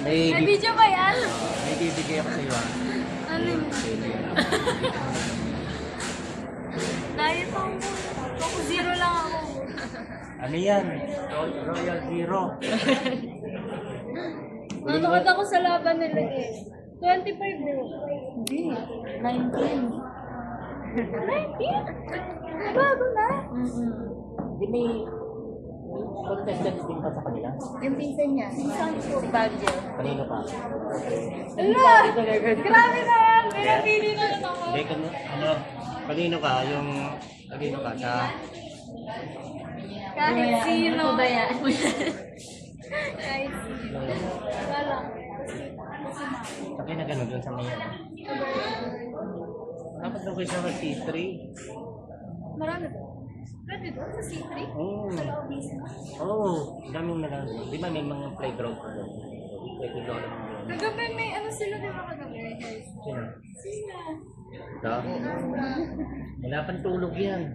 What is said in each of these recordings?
May May video ba yan? may bibigay ako sa iyo. Ano yun? Diet ako. Ako zero lang ako. Ano yan? Royal Zero. Nanood ako sa laban nila eh. 25 bro. Hindi. 19. 19? Bago na? Di may contestants din pa sa kanila? Yung pinsan niya. Si Baguio. Kanino pa? Ala! Grabe na yan! May napili na lang ako. Hindi, kanino ka? Kanino ka sa... Kahit sino. Ano ba yan? Kahit sino. Wala. Sakay na gano'n doon sa may... Dapat daw kayo sa C3. Marami ba? Marami ba? Sa C3? Oo. Sa loob mismo? Oo. Ang daming na lang. Di ba may mga playground pa doon? Pwede doon naman doon. Kagabi may ano sila di ba kagabi? Sino? Sino? Ito? Wala pang tulog yan.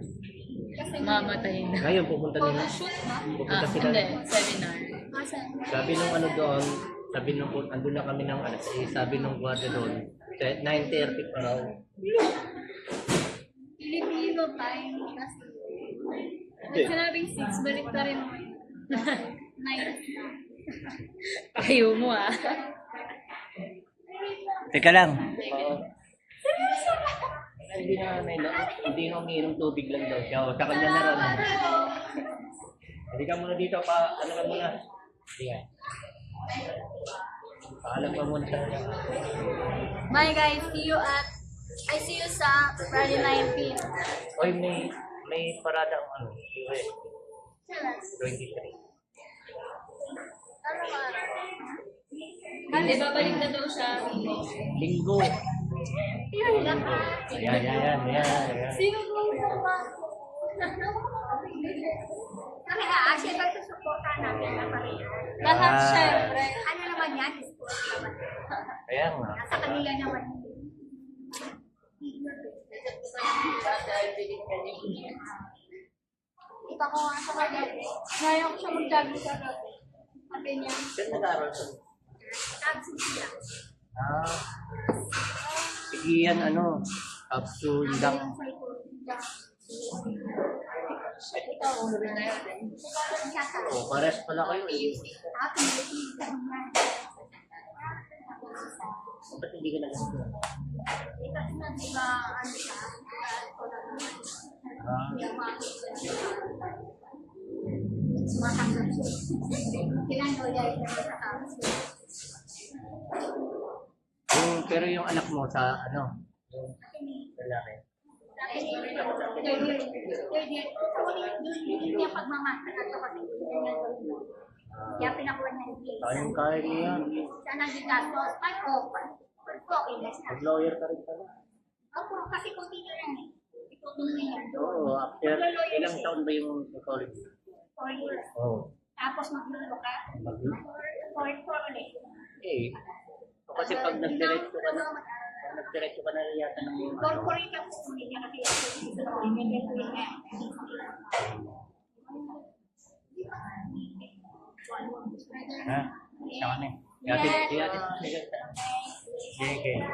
Kasi Mamatay na. Ngayon pupunta din. photoshoot na? Pupunta sila. Hindi. Seminar. Asan? Sabi nung ano doon, sabi nung andun na kami ng alas 6, sabi nung guardia doon, 9:30 pa raw. Filipino time. Pag sinabing 6, balik na rin mo yun. 9. Ayaw mo ah. Teka lang. Hindi na umiinom tubig lang daw siya. O, sa kanya na rin. Hindi ka muna dito pa, ano ka muna? Hindi nga. Paalam ka muna sa kanya. Bye guys, I see you sa Friday 19. Oy, may parada ang ano, US 23. Hindi, babalik na daw siya. Linggo. Yun lang. Ayan. Sino daw ba? Kami syempre susuportahan namin na pareha. Lahat syempre. Ano naman yan? Sport naman. Kaya nga. Nasa kanila naman. Iba ko nga sa kanya. Ngayon ko siya mag-jogging sa gabi. Sabi niya. Saan nag-aaral siya? Absent sila. Sige yan, ano, up to Indang. Ikaw, ulo na yun. Oh, pares pala kayo eh. Ba't hindi ka nag-aaral? Kasi na diba, ano siya, matanggap siya. Kinanoya siya sa council. Pero yung anak mo sa ano? Yung lalaki. Hindi niya pagmamasa na ito kasi kaya pinakuha niya yung place. Kaya niya yan. Siya naging gastos, okay na siya. Mag-lawyer ka rin pala. Opo, kasi continue lang eh. Itutong niya yan. Oo, after ilang taon ba yung college? 4 years. Oo. Tapos maglulo ka. Mag-lawyer? 4 ulit. Eh. Kasi pag nag-diretso ka na, yata ng mga ano. Corporate ang kukunin niya kasi yung medyo niya. Ha? Isa kami. Yate. Sige.